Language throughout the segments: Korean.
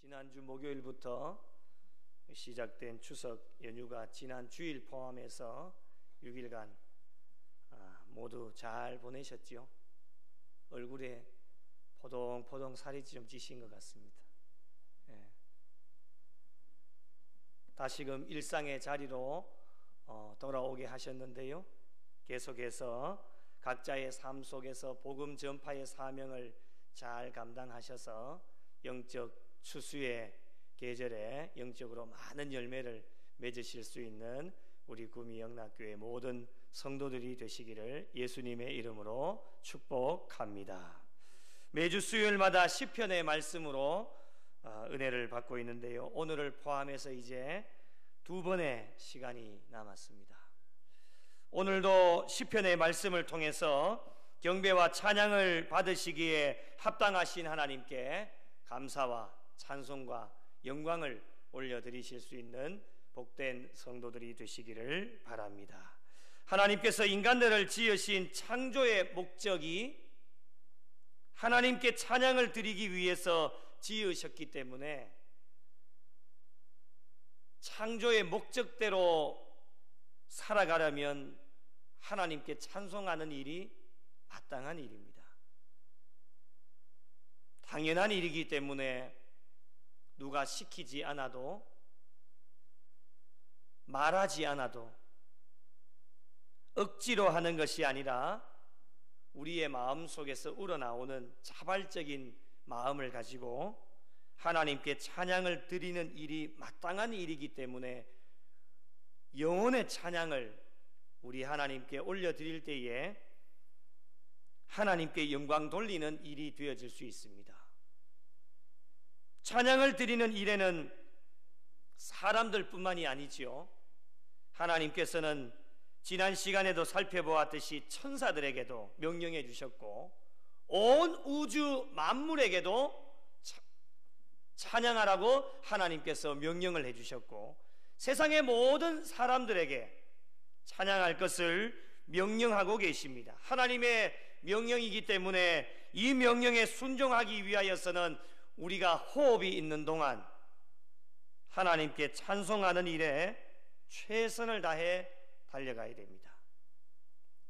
지난주 목요일부터 시작된 추석 연휴가 지난 주일 포함해서 6일간 모두 잘 보내셨지요? 얼굴에 포동포동 살이 좀 찌신 것 같습니다. 다시금 일상의 자리로 돌아오게 하셨는데요, 계속해서 각자의 삶 속에서 복음 전파의 사명을 잘 감당하셔서 영적 추수의 계절에 영적으로 많은 열매를 맺으실 수 있는 우리 구미 영락교회 모든 성도들이 되시기를 예수님의 이름으로 축복합니다. 매주 수요일마다 시편의 말씀으로 은혜를 받고 있는데요, 오늘을 포함해서 이제 두 번의 시간이 남았습니다. 오늘도 시편의 말씀을 통해서 경배와 찬양을 받으시기에 합당하신 하나님께 감사와 찬송과 영광을 올려드리실 수 있는 복된 성도들이 되시기를 바랍니다. 하나님께서 인간들을 지으신 창조의 목적이 하나님께 찬양을 드리기 위해서 지으셨기 때문에 창조의 목적대로 살아가려면 하나님께 찬송하는 일이 마땅한 일입니다. 당연한 일이기 때문에 누가 시키지 않아도, 말하지 않아도, 억지로 하는 것이 아니라 우리의 마음 속에서 우러나오는 자발적인 마음을 가지고 하나님께 찬양을 드리는 일이 마땅한 일이기 때문에 영혼의 찬양을 우리 하나님께 올려드릴 때에 하나님께 영광 돌리는 일이 되어질 수 있습니다. 찬양을 드리는 일에는 사람들 뿐만이 아니지요, 하나님께서는 지난 시간에도 살펴보았듯이 천사들에게도 명령해 주셨고 온 우주 만물에게도 찬양하라고 하나님께서 명령을 해 주셨고 세상의 모든 사람들에게 찬양할 것을 명령하고 계십니다. 하나님의 명령이기 때문에 이 명령에 순종하기 위하여서는 우리가 호흡이 있는 동안 하나님께 찬송하는 일에 최선을 다해 달려가야 됩니다.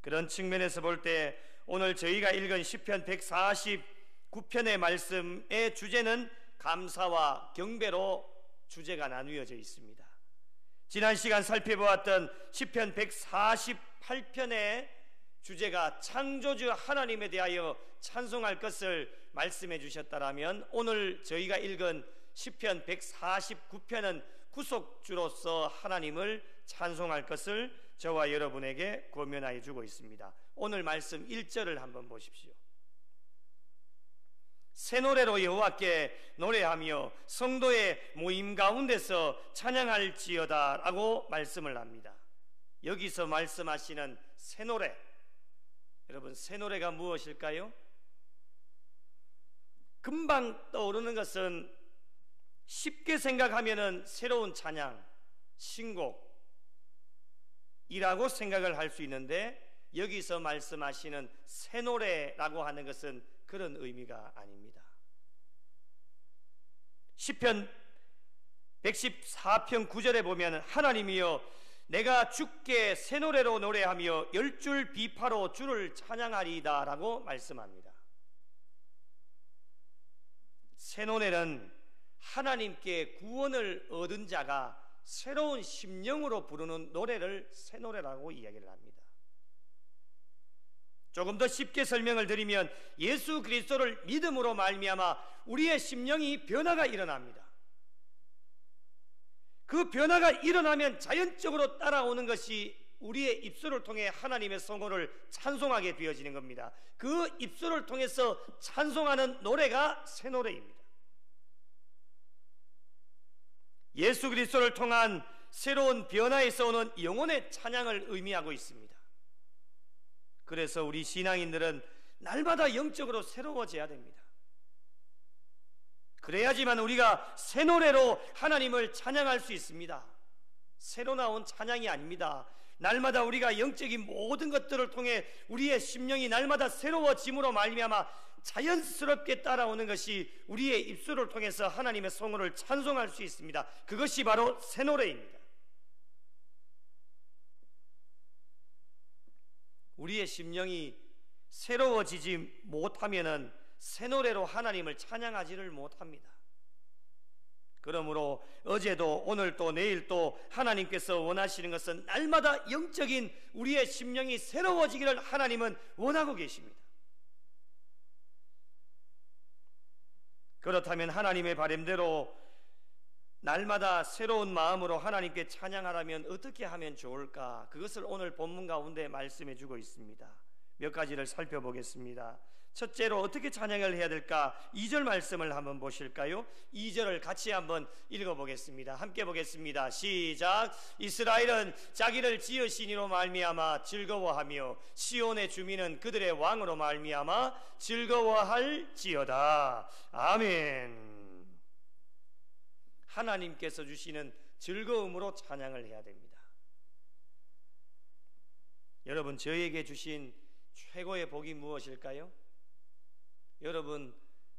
그런 측면에서 볼 때 오늘 저희가 읽은 시편 149편의 말씀의 주제는 감사와 경배로 주제가 나누어져 있습니다. 지난 시간 살펴보았던 시편 148편의 주제가 창조주 하나님에 대하여 찬송할 것을 말씀해 주셨다라면 오늘 저희가 읽은 시편 149편은 구속주로서 하나님을 찬송할 것을 저와 여러분에게 권면하여 주고 있습니다. 오늘 말씀 1절을 한번 보십시오. 새 노래로 여호와께 노래하며 성도의 모임 가운데서 찬양할지어다 라고 말씀을 합니다. 여기서 말씀하시는 새 노래, 여러분 새 노래가 무엇일까요? 금방 떠오르는 것은 쉽게 생각하면은 새로운 찬양, 신곡이라고 생각을 할 수 있는데 여기서 말씀하시는 새 노래라고 하는 것은 그런 의미가 아닙니다. 시편 114편 9절에 보면 하나님이여 내가 주께 새 노래로 노래하며 10줄 비파로 주를 찬양하리이다 라고 말씀합니다. 새 노래는 하나님께 구원을 얻은 자가 새로운 심령으로 부르는 노래를 새 노래라고 이야기를 합니다. 조금 더 쉽게 설명을 드리면 예수 그리스도를 믿음으로 말미암아 우리의 심령이 변화가 일어납니다. 그 변화가 일어나면 자연적으로 따라오는 것이 우리의 입술을 통해 하나님의 성호를 찬송하게 되어지는 겁니다. 그 입술을 통해서 찬송하는 노래가 새 노래입니다. 예수 그리스도를 통한 새로운 변화에서 오는 영혼의 찬양을 의미하고 있습니다. 그래서 우리 신앙인들은 날마다 영적으로 새로워져야 됩니다. 그래야지만 우리가 새 노래로 하나님을 찬양할 수 있습니다. 새로 나온 찬양이 아닙니다. 날마다 우리가 영적인 모든 것들을 통해 우리의 심령이 날마다 새로워짐으로 말미암아 자연스럽게 따라오는 것이 우리의 입술을 통해서 하나님의 성호를 찬송할 수 있습니다. 그것이 바로 새 노래입니다. 우리의 심령이 새로워지지 못하면은 새 노래로 하나님을 찬양하지를 못합니다. 그러므로 어제도 오늘도 내일도 하나님께서 원하시는 것은 날마다 영적인 우리의 심령이 새로워지기를 하나님은 원하고 계십니다. 그렇다면 하나님의 바람대로 날마다 새로운 마음으로 하나님께 찬양하라면 어떻게 하면 좋을까? 그것을 오늘 본문 가운데 말씀해 주고 있습니다. 몇 가지를 살펴보겠습니다. 첫째로 어떻게 찬양을 해야 될까? 2절 말씀을 한번 보실까요? 2절을 같이 한번 읽어보겠습니다. 함께 보겠습니다. 시작. 이스라엘은 자기를 지으신 이로 말미암아 즐거워하며 시온의 주민은 그들의 왕으로 말미암아 즐거워할지어다. 아멘. 하나님께서 주시는 즐거움으로 찬양을 해야 됩니다. 여러분, 저에게 주신 최고의 복이 무엇일까요? 여러분,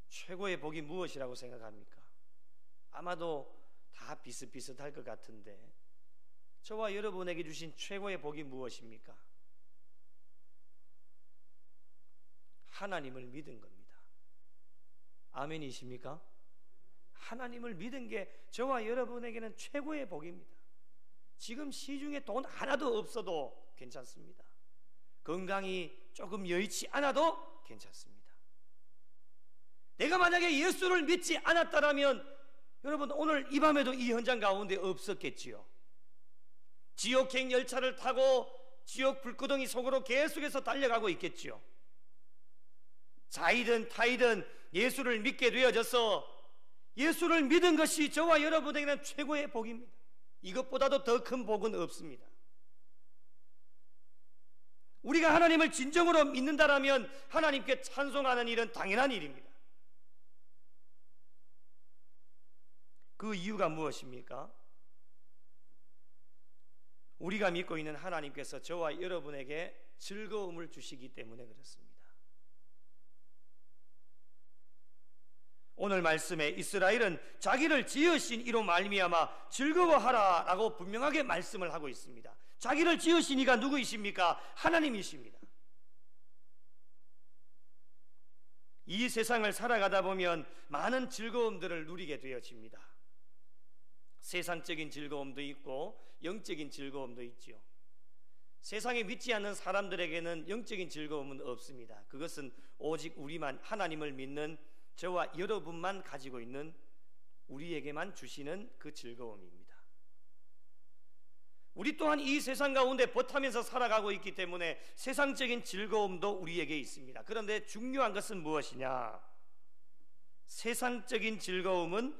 최고의 복이 무엇이라고 생각합니까? 아마도 다 비슷비슷할 것 같은데 저와 여러분에게 주신 최고의 복이 무엇입니까? 하나님을 믿은 겁니다. 아멘이십니까? 하나님을 믿은 게 저와 여러분에게는 최고의 복입니다. 지금 시중에 돈 하나도 없어도 괜찮습니다. 건강이 조금 여의치 않아도 괜찮습니다. 내가 만약에 예수를 믿지 않았다면 여러분 오늘 이 밤에도 이 현장 가운데 없었겠지요. 지옥행 열차를 타고 지옥 불구덩이 속으로 계속해서 달려가고 있겠지요. 자이든 타이든 예수를 믿게 되어져서 예수를 믿은 것이 저와 여러분에게는 최고의 복입니다. 이것보다도 더 큰 복은 없습니다. 우리가 하나님을 진정으로 믿는다라면 하나님께 찬송하는 일은 당연한 일입니다. 그 이유가 무엇입니까? 우리가 믿고 있는 하나님께서 저와 여러분에게 즐거움을 주시기 때문에 그렇습니다. 오늘 말씀에 이스라엘은 자기를 지으신 이로 말미암아 즐거워하라 라고 분명하게 말씀을 하고 있습니다. 자기를 지으신 이가 누구이십니까? 하나님이십니다. 이 세상을 살아가다 보면 많은 즐거움들을 누리게 되어집니다. 세상적인 즐거움도 있고 영적인 즐거움도 있죠. 세상에 믿지 않는 사람들에게는 영적인 즐거움은 없습니다. 그것은 오직 우리만, 하나님을 믿는 저와 여러분만 가지고 있는, 우리에게만 주시는 그 즐거움입니다. 우리 또한 이 세상 가운데 버타면서 살아가고 있기 때문에 세상적인 즐거움도 우리에게 있습니다. 그런데 중요한 것은 무엇이냐? 세상적인 즐거움은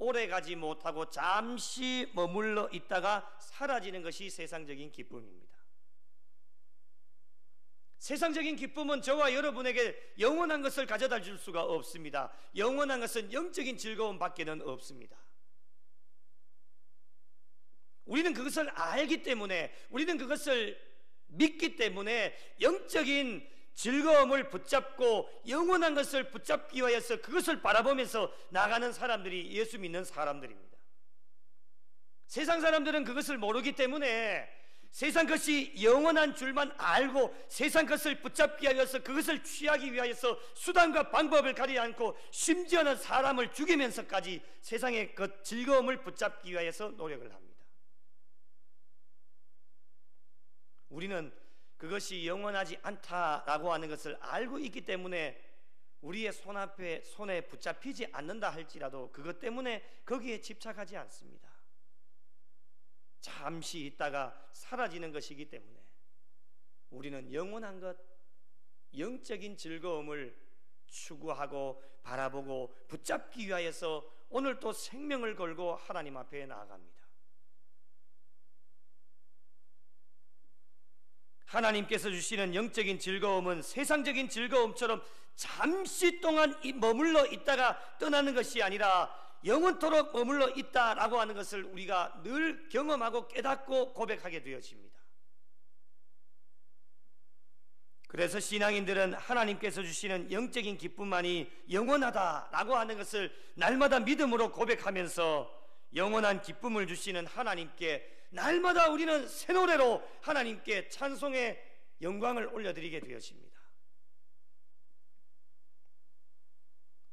오래가지 못하고 잠시 머물러 있다가 사라지는 것이 세상적인 기쁨입니다. 세상적인 기쁨은 저와 여러분에게 영원한 것을 가져다 줄 수가 없습니다. 영원한 것은 영적인 즐거움밖에는 없습니다. 우리는 그것을 알기 때문에, 우리는 그것을 믿기 때문에 영적인 즐거움을 붙잡고 영원한 것을 붙잡기 위해서 그것을 바라보면서 나가는 사람들이 예수 믿는 사람들입니다. 세상 사람들은 그것을 모르기 때문에 세상 것이 영원한 줄만 알고 세상 것을 붙잡기 위해서 그것을 취하기 위해서 수단과 방법을 가리지 않고 심지어는 사람을 죽이면서까지 세상의 그 즐거움을 붙잡기 위해서 노력을 합니다. 우리는 그것이 영원하지 않다라고 하는 것을 알고 있기 때문에 우리의 손에 붙잡히지 않는다 할지라도 그것 때문에 거기에 집착하지 않습니다. 잠시 있다가 사라지는 것이기 때문에 우리는 영원한 것, 영적인 즐거움을 추구하고 바라보고 붙잡기 위하여서 오늘 또 생명을 걸고 하나님 앞에 나아갑니다. 하나님께서 주시는 영적인 즐거움은 세상적인 즐거움처럼 잠시 동안 머물러 있다가 떠나는 것이 아니라 영원토록 머물러 있다라고 하는 것을 우리가 늘 경험하고 깨닫고 고백하게 되어집니다. 그래서 신앙인들은 하나님께서 주시는 영적인 기쁨만이 영원하다라고 하는 것을 날마다 믿음으로 고백하면서 영원한 기쁨을 주시는 하나님께 날마다 우리는 새 노래로 하나님께 찬송의 영광을 올려드리게 되어집니다.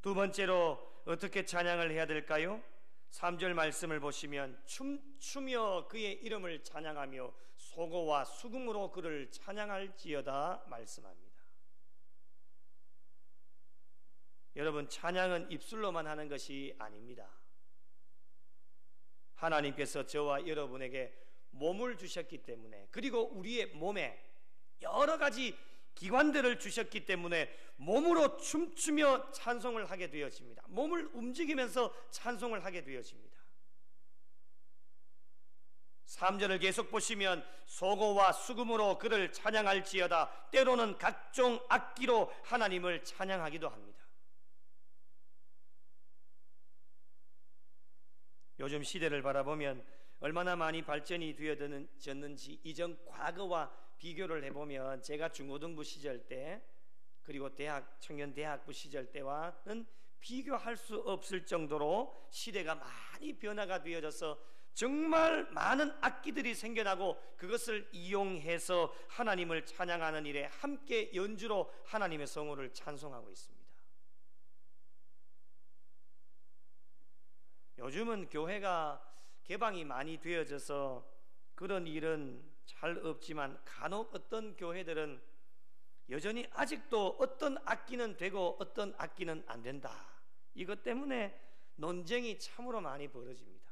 두 번째로 어떻게 찬양을 해야 될까요? 3절 말씀을 보시면 춤추며 그의 이름을 찬양하며 소고와 수금으로 그를 찬양할지어다 말씀합니다. 여러분, 찬양은 입술로만 하는 것이 아닙니다. 하나님께서 저와 여러분에게 몸을 주셨기 때문에, 그리고 우리의 몸에 여러 가지 기관들을 주셨기 때문에 몸으로 춤추며 찬송을 하게 되어집니다. 몸을 움직이면서 찬송을 하게 되어집니다. 3절을 계속 보시면 소고와 수금으로 그를 찬양할지어다, 때로는 각종 악기로 하나님을 찬양하기도 합니다. 요즘 시대를 바라보면 얼마나 많이 발전이 되어졌는지 이전 과거와 비교를 해보면 제가 중고등부 시절 때 그리고 청년대학부 시절 때와는 비교할 수 없을 정도로 시대가 많이 변화가 되어져서 정말 많은 악기들이 생겨나고 그것을 이용해서 하나님을 찬양하는 일에 함께 연주로 하나님의 성호를 찬송하고 있습니다. 요즘은 교회가 개방이 많이 되어져서 그런 일은 잘 없지만 간혹 어떤 교회들은 여전히 아직도 어떤 악기는 되고 어떤 악기는 안 된다, 이것 때문에 논쟁이 참으로 많이 벌어집니다.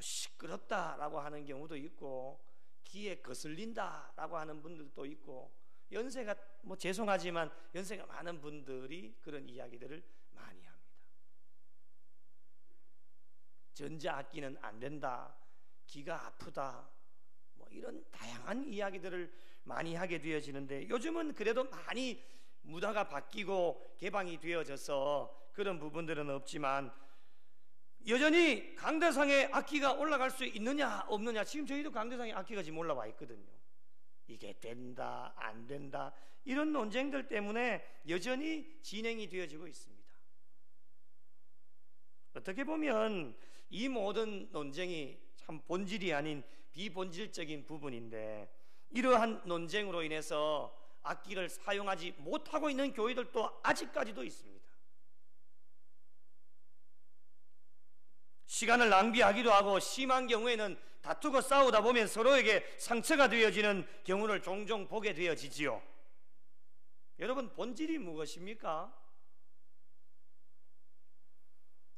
시끄럽다라고 하는 경우도 있고 귀에 거슬린다라고 하는 분들도 있고, 연세가 죄송하지만 연세가 많은 분들이 그런 이야기들을 많이 합니다. 전자악기는 안 된다, 귀가 아프다, 이런 다양한 이야기들을 많이 하게 되어지는데, 요즘은 그래도 많이 문화가 바뀌고 개방이 되어져서 그런 부분들은 없지만 여전히 강대상에 악기가 올라갈 수 있느냐 없느냐, 지금 저희도 강대상에 악기가 지금 올라와 있거든요. 이게 된다 안 된다, 이런 논쟁들 때문에 여전히 진행이 되어지고 있습니다. 어떻게 보면 이 모든 논쟁이 참 본질이 아닌 비본질적인 부분인데, 이러한 논쟁으로 인해서 악기를 사용하지 못하고 있는 교회들도 아직까지도 있습니다. 시간을 낭비하기도 하고 심한 경우에는 다투고 싸우다 보면 서로에게 상처가 되어지는 경우를 종종 보게 되어지지요. 여러분, 본질이 무엇입니까?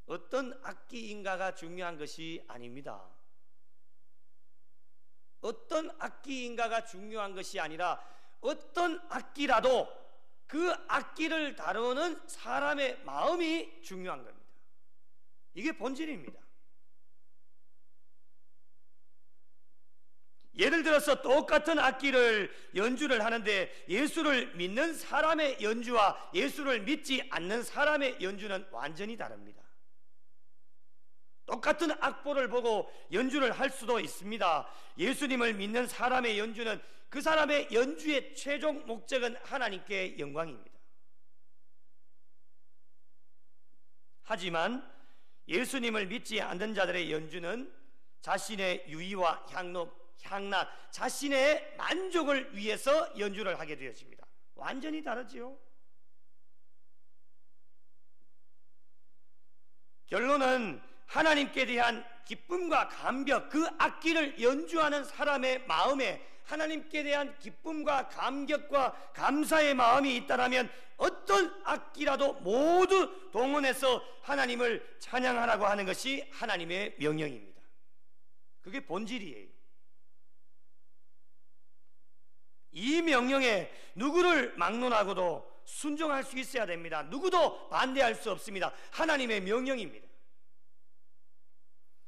어떤 악기인가가 중요한 것이 아닙니다. 어떤 악기인가가 중요한 것이 아니라 어떤 악기라도 그 악기를 다루는 사람의 마음이 중요한 겁니다. 이게 본질입니다. 예를 들어서 똑같은 악기를 연주를 하는데 예수를 믿는 사람의 연주와 예수를 믿지 않는 사람의 연주는 완전히 다릅니다. 똑같은 악보를 보고 연주를 할 수도 있습니다. 예수님을 믿는 사람의 연주는 그 사람의 연주의 최종 목적은 하나님께 영광입니다. 하지만 예수님을 믿지 않는 자들의 연주는 자신의 유의와 향락, 자신의 만족을 위해서 연주를 하게 되어집니다. 완전히 다르지요. 결론은 하나님께 대한 기쁨과 감격, 그 악기를 연주하는 사람의 마음에 하나님께 대한 기쁨과 감격과 감사의 마음이 있다라면 어떤 악기라도 모두 동원해서 하나님을 찬양하라고 하는 것이 하나님의 명령입니다. 그게 본질이에요. 이 명령에 누구를 막론하고도 순종할 수 있어야 됩니다. 누구도 반대할 수 없습니다. 하나님의 명령입니다.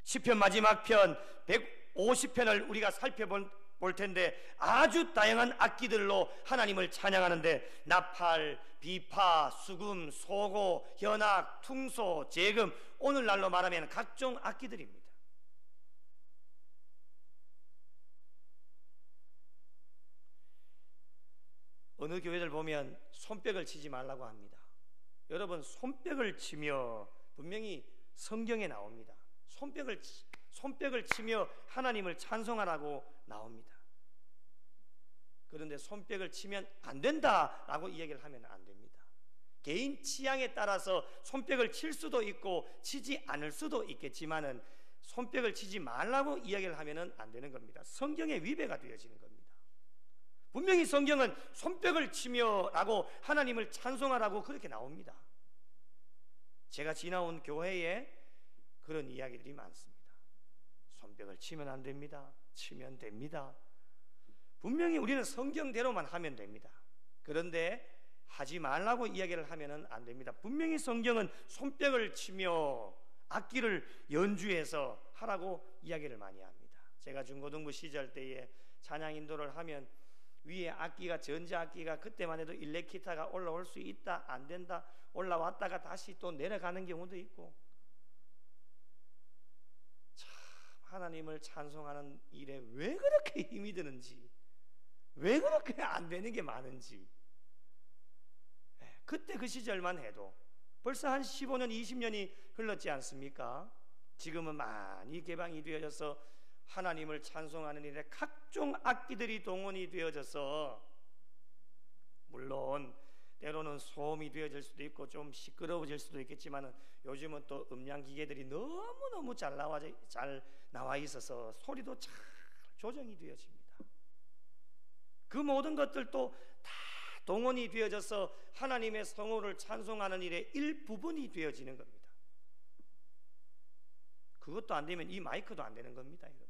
시편 마지막 편 150편을 우리가 살펴볼 텐데 아주 다양한 악기들로 하나님을 찬양하는데 나팔, 비파, 수금, 소고, 현악, 퉁소, 재금, 오늘날로 말하면 각종 악기들입니다. 어느 교회들 보면 손뼉을 치지 말라고 합니다. 여러분, 손뼉을 치며 분명히 성경에 나옵니다. 손뼉을 치며 하나님을 찬송하라고 나옵니다. 그런데 손뼉을 치면 안 된다라고 이야기를 하면 안 됩니다. 개인 취향에 따라서 손뼉을 칠 수도 있고 치지 않을 수도 있겠지만은 손뼉을 치지 말라고 이야기를 하면 안 되는 겁니다. 성경에 위배가 되어지는 겁니다. 분명히 성경은 손뼉을 치며라고 하나님을 찬송하라고 그렇게 나옵니다. 제가 지나온 교회에 그런 이야기들이 많습니다. 손뼉을 치면 안 됩니다. 치면 됩니다. 분명히 우리는 성경대로만 하면 됩니다. 그런데 하지 말라고 이야기를 하면 안 됩니다. 분명히 성경은 손뼉을 치며 악기를 연주해서 하라고 이야기를 많이 합니다. 제가 중고등부 시절 때에 찬양 인도를 하면 위에 악기가 전자악기가 그때만 해도 일렉기타가 올라올 수 있다 안 된다 올라왔다가 다시 또 내려가는 경우도 있고, 참 하나님을 찬송하는 일에 왜 그렇게 힘이 드는지, 왜 그렇게 안 되는 게 많은지, 그때 그 시절만 해도 벌써 한 15년 20년이 흘렀지 않습니까? 지금은 많이 개방이 되어져서 하나님을 찬송하는 일에 각종 악기들이 동원이 되어져서 물론 때로는 소음이 되어질 수도 있고 좀 시끄러워질 수도 있겠지만 요즘은 또 음향기계들이 너무너무 잘 나와 있어서 소리도 잘 조정이 되어집니다. 그 모든 것들도 다 동원이 되어져서 하나님의 성호를 찬송하는 일의 일부분이 되어지는 겁니다. 그것도 안 되면 이 마이크도 안 되는 겁니다, 여러분.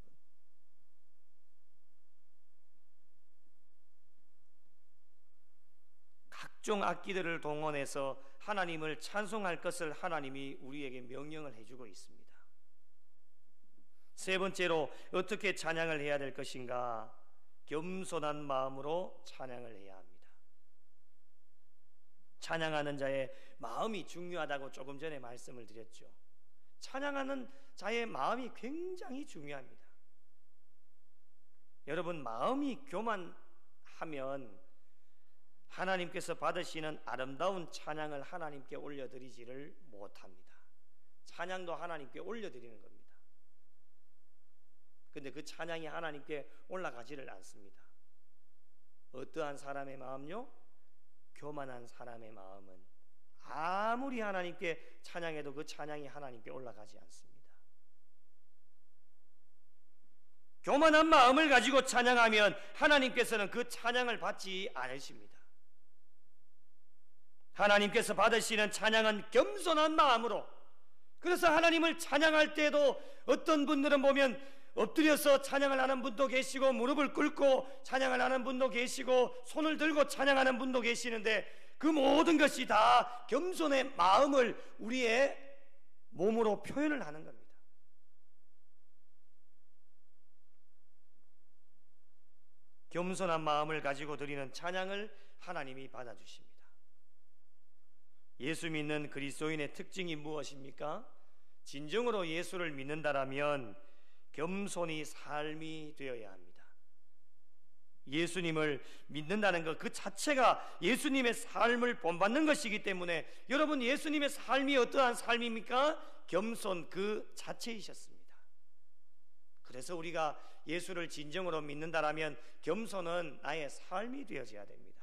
각종 악기들을 동원해서 하나님을 찬송할 것을 하나님이 우리에게 명령을 해주고 있습니다. 세 번째로 어떻게 찬양을 해야 될 것인가? 겸손한 마음으로 찬양을 해야 합니다. 찬양하는 자의 마음이 중요하다고 조금 전에 말씀을 드렸죠. 찬양하는 자의 마음이 굉장히 중요합니다. 여러분, 마음이 교만하면 하나님께서 받으시는 아름다운 찬양을 하나님께 올려드리지를 못합니다. 찬양도 하나님께 올려드리는 겁니다. 근데 그 찬양이 하나님께 올라가지를 않습니다. 어떠한 사람의 마음요? 교만한 사람의 마음은 아무리 하나님께 찬양해도 그 찬양이 하나님께 올라가지 않습니다. 교만한 마음을 가지고 찬양하면 하나님께서는 그 찬양을 받지 않으십니다. 하나님께서 받으시는 찬양은 겸손한 마음으로, 그래서 하나님을 찬양할 때도 어떤 분들은 보면 엎드려서 찬양을 하는 분도 계시고 무릎을 꿇고 찬양을 하는 분도 계시고 손을 들고 찬양하는 분도 계시는데 그 모든 것이 다 겸손의 마음을 우리의 몸으로 표현을 하는 겁니다. 겸손한 마음을 가지고 드리는 찬양을 하나님이 받아주십니다. 예수 믿는 그리스도인의 특징이 무엇입니까? 진정으로 예수를 믿는다라면 겸손히 삶이 되어야 합니다. 예수님을 믿는다는 것 그 자체가 예수님의 삶을 본받는 것이기 때문에 여러분, 예수님의 삶이 어떠한 삶입니까? 겸손 그 자체이셨습니다. 그래서 우리가 예수를 진정으로 믿는다라면 겸손은 나의 삶이 되어져야 됩니다.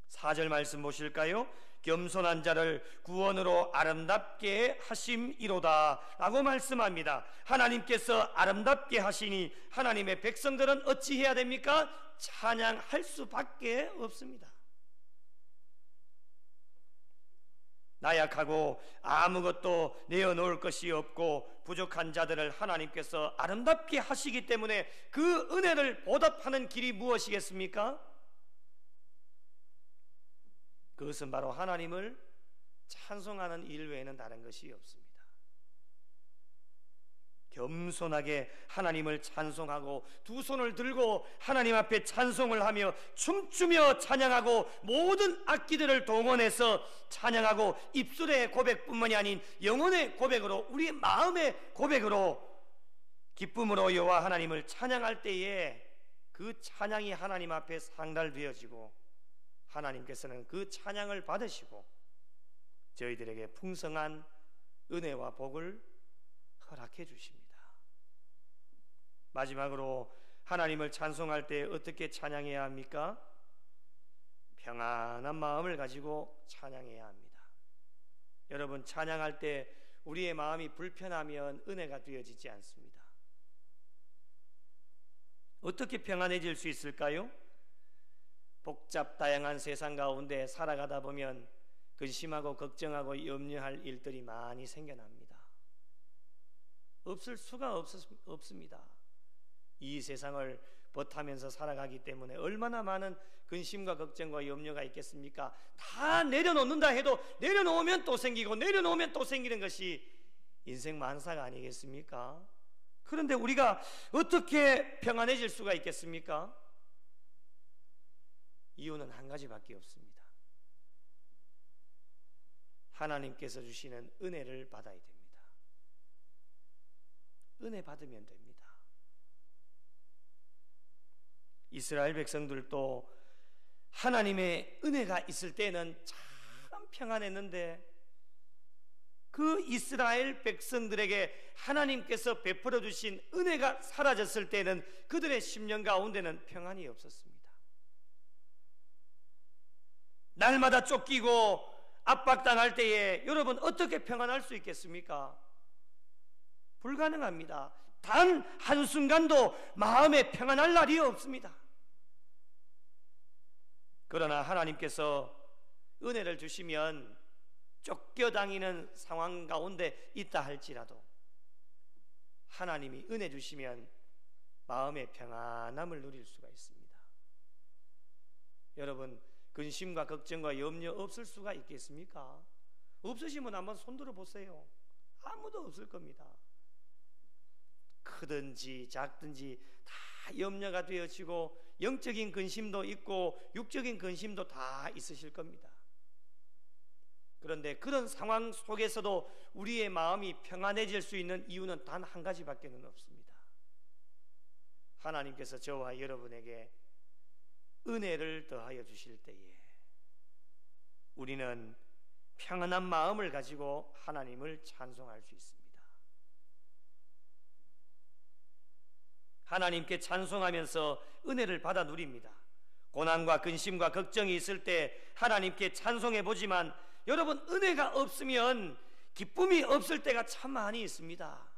4절 말씀 보실까요? 겸손한 자를 구원으로 아름답게 하심이로다 라고 말씀합니다. 하나님께서 아름답게 하시니 하나님의 백성들은 어찌해야 됩니까? 찬양할 수밖에 없습니다. 나약하고 아무것도 내어놓을 것이 없고 부족한 자들을 하나님께서 아름답게 하시기 때문에 그 은혜를 보답하는 길이 무엇이겠습니까? 그것은 바로 하나님을 찬송하는 일 외에는 다른 것이 없습니다. 겸손하게 하나님을 찬송하고 두 손을 들고 하나님 앞에 찬송을 하며 춤추며 찬양하고 모든 악기들을 동원해서 찬양하고 입술의 고백뿐만이 아닌 영혼의 고백으로, 우리의 마음의 고백으로 기쁨으로 여호와 하나님을 찬양할 때에 그 그 찬양이 하나님 앞에 상달되어지고 하나님께서는 그 찬양을 받으시고 저희들에게 풍성한 은혜와 복을 허락해 주십니다. 마지막으로 하나님을 찬송할 때 어떻게 찬양해야 합니까? 평안한 마음을 가지고 찬양해야 합니다. 여러분, 찬양할 때 우리의 마음이 불편하면 은혜가 되어지지 않습니다. 어떻게 평안해질 수 있을까요? 복잡 다양한 세상 가운데 살아가다 보면 근심하고 걱정하고 염려할 일들이 많이 생겨납니다. 없을 수가 없습니다. 이 세상을 버타면서 살아가기 때문에 얼마나 많은 근심과 걱정과 염려가 있겠습니까? 다 내려놓는다 해도 내려놓으면 또 생기고 내려놓으면 또 생기는 것이 인생 만사가 아니겠습니까? 그런데 우리가 어떻게 평안해질 수가 있겠습니까? 이유는 한 가지밖에 없습니다. 하나님께서 주시는 은혜를 받아야 됩니다. 은혜 받으면 됩니다. 이스라엘 백성들도 하나님의 은혜가 있을 때는 참 평안했는데 그 이스라엘 백성들에게 하나님께서 베풀어 주신 은혜가 사라졌을 때는 그들의 심령 가운데는 평안이 없었습니다. 날마다 쫓기고 압박당할 때에 여러분 어떻게 평안할 수 있겠습니까? 불가능합니다. 단 한순간도 마음에 평안할 날이 없습니다. 그러나 하나님께서 은혜를 주시면 쫓겨다니는 상황 가운데 있다 할지라도 하나님이 은혜 주시면 마음의 평안함을 누릴 수가 있습니다. 여러분, 근심과 걱정과 염려 없을 수가 있겠습니까? 없으시면 한번 손들어 보세요. 아무도 없을 겁니다. 크든지 작든지 다 염려가 되어지고 영적인 근심도 있고 육적인 근심도 다 있으실 겁니다. 그런데 그런 상황 속에서도 우리의 마음이 평안해질 수 있는 이유는 단 한 가지밖에 없습니다. 하나님께서 저와 여러분에게 은혜를 더하여 주실 때에 우리는 평안한 마음을 가지고 하나님을 찬송할 수 있습니다. 하나님께 찬송하면서 은혜를 받아 누립니다. 고난과 근심과 걱정이 있을 때 하나님께 찬송해 보지만 여러분, 은혜가 없으면 기쁨이 없을 때가 참 많이 있습니다.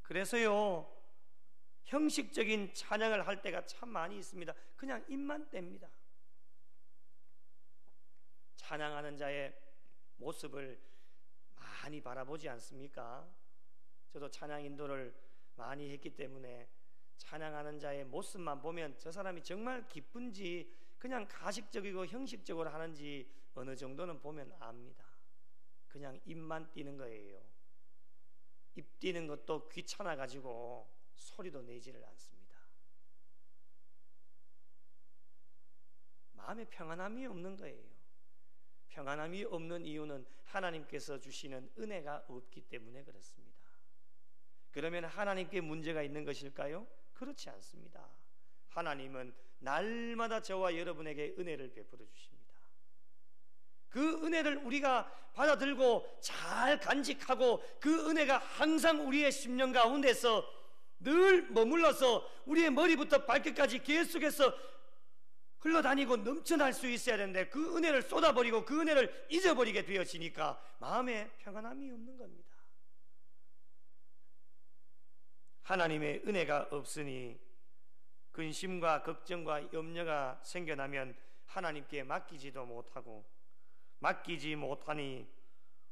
그래서요, 형식적인 찬양을 할 때가 참 많이 있습니다. 그냥 입만 뗍니다. 찬양하는 자의 모습을 많이 바라보지 않습니까? 저도 찬양 인도를 많이 했기 때문에 찬양하는 자의 모습만 보면 저 사람이 정말 기쁜지 그냥 가식적이고 형식적으로 하는지 어느 정도는 보면 압니다. 그냥 입만 띄는 거예요. 입 띄는 것도 귀찮아 가지고 소리도 내지를 않습니다. 마음에 평안함이 없는 거예요. 평안함이 없는 이유는 하나님께서 주시는 은혜가 없기 때문에 그렇습니다. 그러면 하나님께 문제가 있는 것일까요? 그렇지 않습니다. 하나님은 날마다 저와 여러분에게 은혜를 베풀어 주십니다. 그 은혜를 우리가 받아들고 잘 간직하고 그 은혜가 항상 우리의 심령 가운데서 늘 머물러서 우리의 머리부터 발끝까지 계속해서 흘러다니고 넘쳐날 수 있어야 되는데 그 은혜를 쏟아버리고 그 은혜를 잊어버리게 되어지니까 마음에 평안함이 없는 겁니다. 하나님의 은혜가 없으니 근심과 걱정과 염려가 생겨나면 하나님께 맡기지도 못하고 맡기지 못하니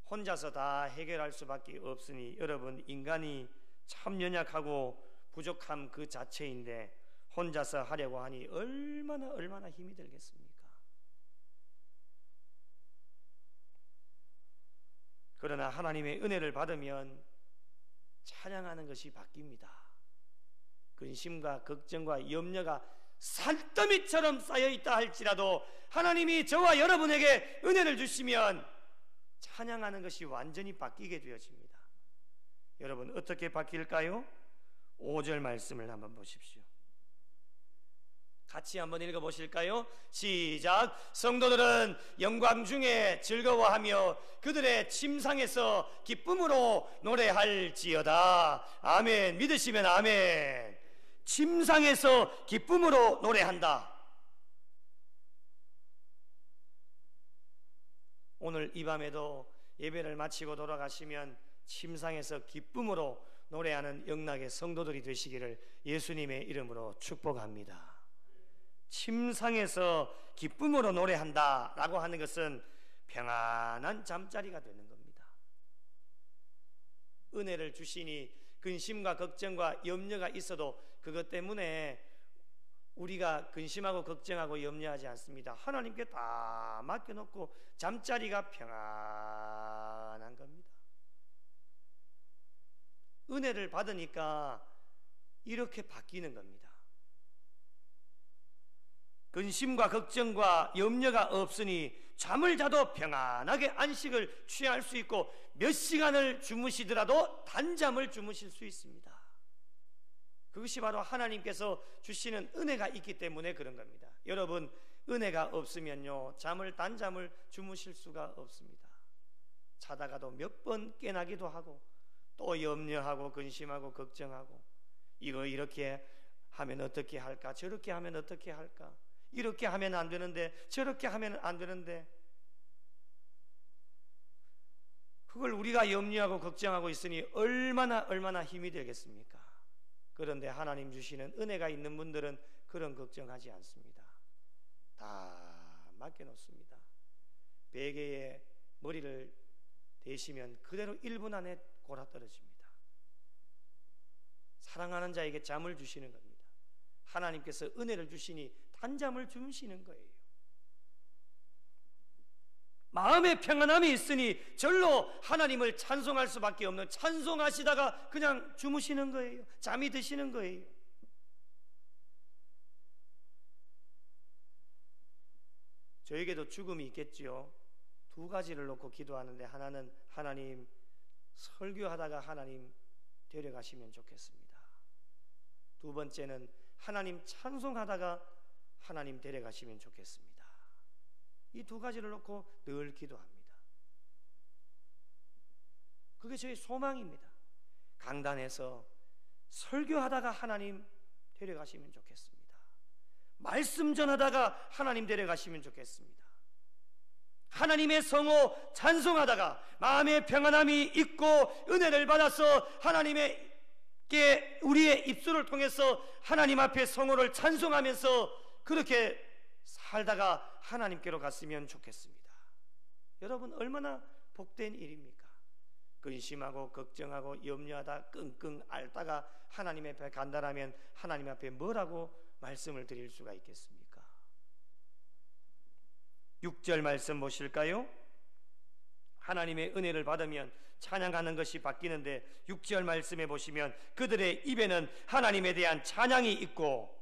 혼자서 다 해결할 수밖에 없으니 여러분, 인간이 참 연약하고 부족함 그 자체인데 혼자서 하려고 하니 얼마나 힘이 들겠습니까? 그러나 하나님의 은혜를 받으면 찬양하는 것이 바뀝니다. 근심과 걱정과 염려가 산더미처럼 쌓여있다 할지라도 하나님이 저와 여러분에게 은혜를 주시면 찬양하는 것이 완전히 바뀌게 되어집니다. 여러분, 어떻게 바뀔까요? 5절 말씀을 한번 보십시오. 같이 한번 읽어보실까요? 시작. 성도들은 영광 중에 즐거워하며 그들의 침상에서 기쁨으로 노래할지어다. 아멘. 믿으시면 아멘. 침상에서 기쁨으로 노래한다. 오늘 이 밤에도 예배를 마치고 돌아가시면 침상에서 기쁨으로 노래하는 영락의 성도들이 되시기를 예수님의 이름으로 축복합니다. 침상에서 기쁨으로 노래한다 라고 하는 것은 평안한 잠자리가 되는 겁니다. 은혜를 주시니 근심과 걱정과 염려가 있어도 그것 때문에 우리가 근심하고 걱정하고 염려하지 않습니다. 하나님께 다 맡겨놓고 잠자리가 평안한 겁니다. 은혜를 받으니까 이렇게 바뀌는 겁니다. 근심과 걱정과 염려가 없으니 잠을 자도 평안하게 안식을 취할 수 있고 몇 시간을 주무시더라도 단잠을 주무실 수 있습니다. 그것이 바로 하나님께서 주시는 은혜가 있기 때문에 그런 겁니다. 여러분, 은혜가 없으면요 단잠을 주무실 수가 없습니다. 자다가도 몇 번 깨나기도 하고 또 염려하고 근심하고 걱정하고 이거 이렇게 하면 어떻게 할까, 저렇게 하면 어떻게 할까, 이렇게 하면 안 되는데 저렇게 하면 안 되는데, 그걸 우리가 염려하고 걱정하고 있으니 얼마나 힘이 되겠습니까? 그런데 하나님 주시는 은혜가 있는 분들은 그런 걱정하지 않습니다. 다 맡겨놓습니다. 베개에 머리를 대시면 그대로 1분 안에 골아떨어집니다. 사랑하는 자에게 잠을 주시는 겁니다. 하나님께서 은혜를 주시니 단잠을 주무시는 거예요. 마음의 평안함이 있으니 절로 하나님을 찬송할 수밖에 없는, 찬송하시다가 그냥 주무시는 거예요. 잠이 드시는 거예요. 저에게도 죽음이 있겠지요. 두 가지를 놓고 기도하는데, 하나는 하나님 설교하다가 하나님 데려가시면 좋겠습니다. 두 번째는 하나님 찬송하다가 하나님 데려가시면 좋겠습니다. 이 두 가지를 놓고 늘 기도합니다. 그게 저의 소망입니다. 강단에서 설교하다가 하나님 데려가시면 좋겠습니다. 말씀 전하다가 하나님 데려가시면 좋겠습니다. 하나님의 성호 찬송하다가 마음의 평안함이 있고 은혜를 받아서 하나님께 우리의 입술을 통해서 하나님 앞에 성호를 찬송하면서 그렇게 살다가 하나님께로 갔으면 좋겠습니다. 여러분, 얼마나 복된 일입니까? 근심하고 걱정하고 염려하다 끙끙 앓다가 하나님 앞에 간다라면 하나님 앞에 뭐라고 말씀을 드릴 수가 있겠습니까? 6절 말씀 보실까요? 하나님의 은혜를 받으면 찬양하는 것이 바뀌는데 6절 말씀에 보시면 그들의 입에는 하나님에 대한 찬양이 있고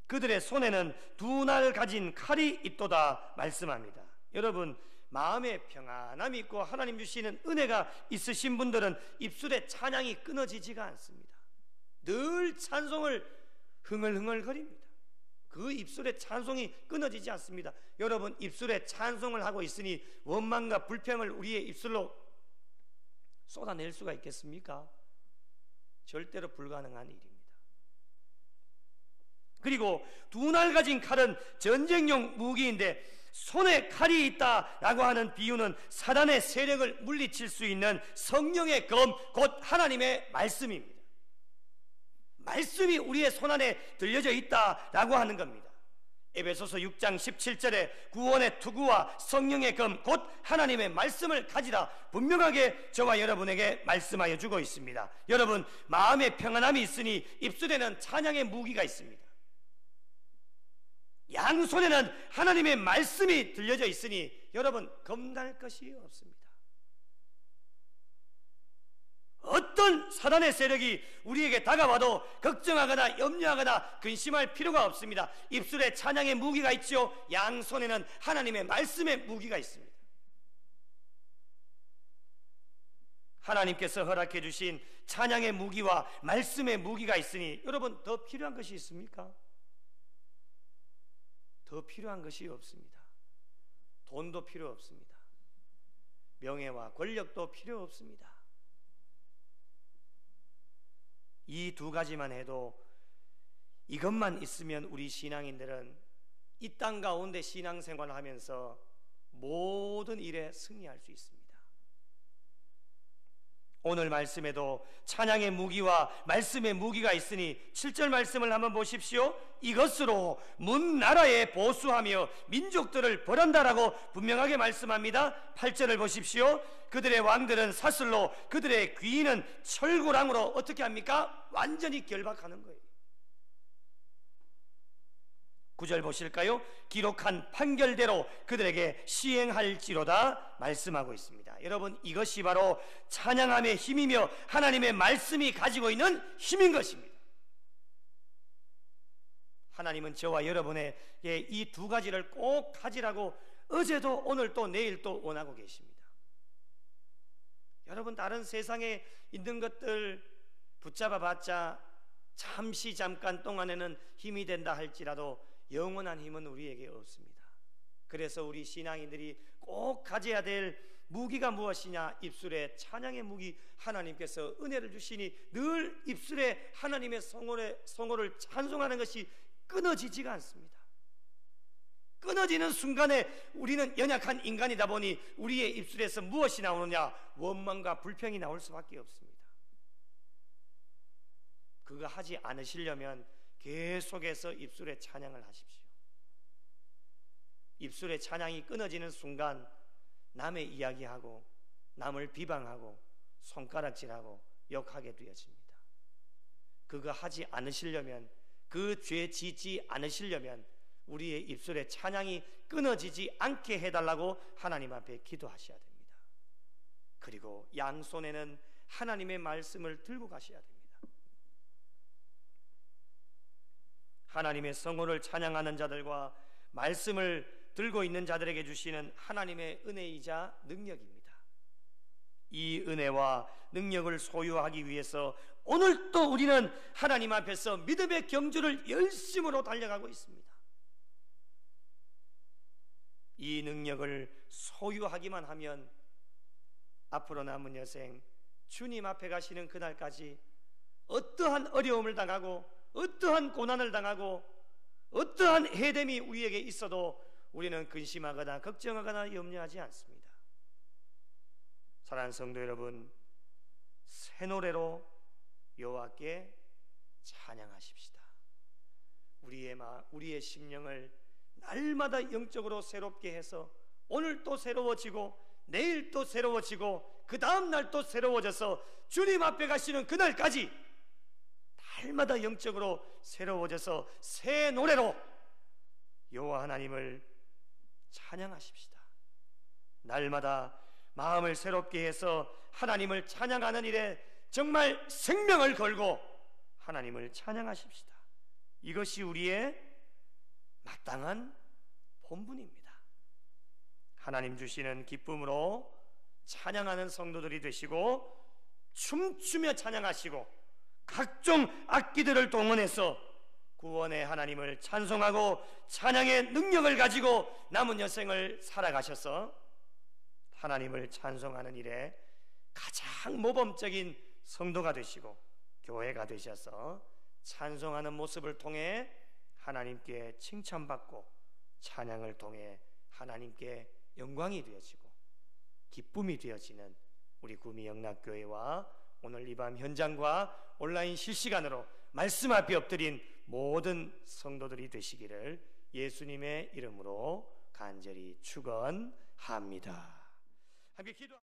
그들의 손에는 두 날 가진 칼이 있도다 말씀합니다. 여러분, 마음에 평안함이 있고 하나님 주시는 은혜가 있으신 분들은 입술에 찬양이 끊어지지가 않습니다. 늘 찬송을 흥얼흥얼거립니다. 그 입술에 찬송이 끊어지지 않습니다. 여러분, 입술에 찬송을 하고 있으니 원망과 불평을 우리의 입술로 쏟아낼 수가 있겠습니까? 절대로 불가능한 일입니다. 그리고 두 날 가진 칼은 전쟁용 무기인데 손에 칼이 있다라고 하는 비유는 사단의 세력을 물리칠 수 있는 성령의 검, 곧 하나님의 말씀입니다. 말씀이 우리의 손안에 들려져 있다라고 하는 겁니다. 에베소서 6장 17절에 구원의 투구와 성령의 검, 곧 하나님의 말씀을 가지라 분명하게 저와 여러분에게 말씀하여 주고 있습니다. 여러분, 마음의 평안함이 있으니 입술에는 찬양의 무기가 있습니다. 양손에는 하나님의 말씀이 들려져 있으니 여러분, 겁날 것이 없습니다. 어떤 사단의 세력이 우리에게 다가와도 걱정하거나 염려하거나 근심할 필요가 없습니다. 입술에 찬양의 무기가 있죠. 양손에는 하나님의 말씀의 무기가 있습니다. 하나님께서 허락해 주신 찬양의 무기와 말씀의 무기가 있으니 여러분, 더 필요한 것이 있습니까? 더 필요한 것이 없습니다. 돈도 필요 없습니다. 명예와 권력도 필요 없습니다. 이 두 가지만 해도, 이것만 있으면 우리 신앙인들은 이 땅 가운데 신앙생활을 하면서 모든 일에 승리할 수 있습니다. 오늘 말씀에도 찬양의 무기와 말씀의 무기가 있으니 7절 말씀을 한번 보십시오. 이것으로 문 나라에 보수하며 민족들을 벌한다라고 분명하게 말씀합니다. 8절을 보십시오. 그들의 왕들은 사슬로, 그들의 귀인은 철구랑으로 어떻게 합니까? 완전히 결박하는 거예요. 9절 보실까요? 기록한 판결대로 그들에게 시행할지로다 말씀하고 있습니다. 여러분, 이것이 바로 찬양함의 힘이며 하나님의 말씀이 가지고 있는 힘인 것입니다. 하나님은 저와 여러분에게 이 두 가지를 꼭 가지라고 어제도 오늘도 내일도 원하고 계십니다. 여러분, 다른 세상에 있는 것들 붙잡아 봤자 잠시 잠깐 동안에는 힘이 된다 할지라도 영원한 힘은 우리에게 없습니다. 그래서 우리 신앙인들이 꼭 가져야 될 무기가 무엇이냐? 입술에 찬양의 무기, 하나님께서 은혜를 주시니 늘 입술에 하나님의 성호를 찬송하는 것이 끊어지지가 않습니다. 끊어지는 순간에 우리는 연약한 인간이다 보니 우리의 입술에서 무엇이 나오느냐? 원망과 불평이 나올 수밖에 없습니다. 그거 하지 않으시려면 계속해서 입술에 찬양을 하십시오. 입술에 찬양이 끊어지는 순간 남의 이야기하고 남을 비방하고 손가락질하고 욕하게 되어집니다. 그거 하지 않으시려면, 그 죄 짓지 않으시려면 우리의 입술에 찬양이 끊어지지 않게 해달라고 하나님 앞에 기도하셔야 됩니다. 그리고 양손에는 하나님의 말씀을 들고 가셔야 됩니다. 하나님의 성호를 찬양하는 자들과 말씀을 들고 있는 자들에게 주시는 하나님의 은혜이자 능력입니다. 이 은혜와 능력을 소유하기 위해서 오늘도 우리는 하나님 앞에서 믿음의 경주를 열심으로 달려가고 있습니다. 이 능력을 소유하기만 하면 앞으로 남은 여생 주님 앞에 가시는 그날까지 어떠한 어려움을 당하고 어떠한 고난을 당하고 어떠한 해됨이 우리에게 있어도 우리는 근심하거나 걱정하거나 염려하지 않습니다. 사랑하는 성도 여러분, 새 노래로 여호와께 찬양하십시다. 우리의 심령을 날마다 영적으로 새롭게 해서 오늘 또 새로워지고 내일 또 새로워지고 그 다음 날 또 새로워져서 주님 앞에 가시는 그날까지 날마다 영적으로 새로워져서 새 노래로 여호와 하나님을 찬양하십시다. 날마다 마음을 새롭게 해서 하나님을 찬양하는 일에 정말 생명을 걸고 하나님을 찬양하십시다. 이것이 우리의 마땅한 본분입니다. 하나님 주시는 기쁨으로 찬양하는 성도들이 되시고 춤추며 찬양하시고 각종 악기들을 동원해서 구원의 하나님을 찬송하고 찬양의 능력을 가지고 남은 여생을 살아가셔서 하나님을 찬송하는 일에 가장 모범적인 성도가 되시고 교회가 되셔서 찬송하는 모습을 통해 하나님께 칭찬받고 찬양을 통해 하나님께 영광이 되어지고 기쁨이 되어지는 우리 구미 영락교회와 오늘 이 밤 현장과 온라인 실시간으로 말씀 앞에 엎드린 모든 성도들이 되시기를 예수님의 이름으로 간절히 축원합니다. 함께 기도.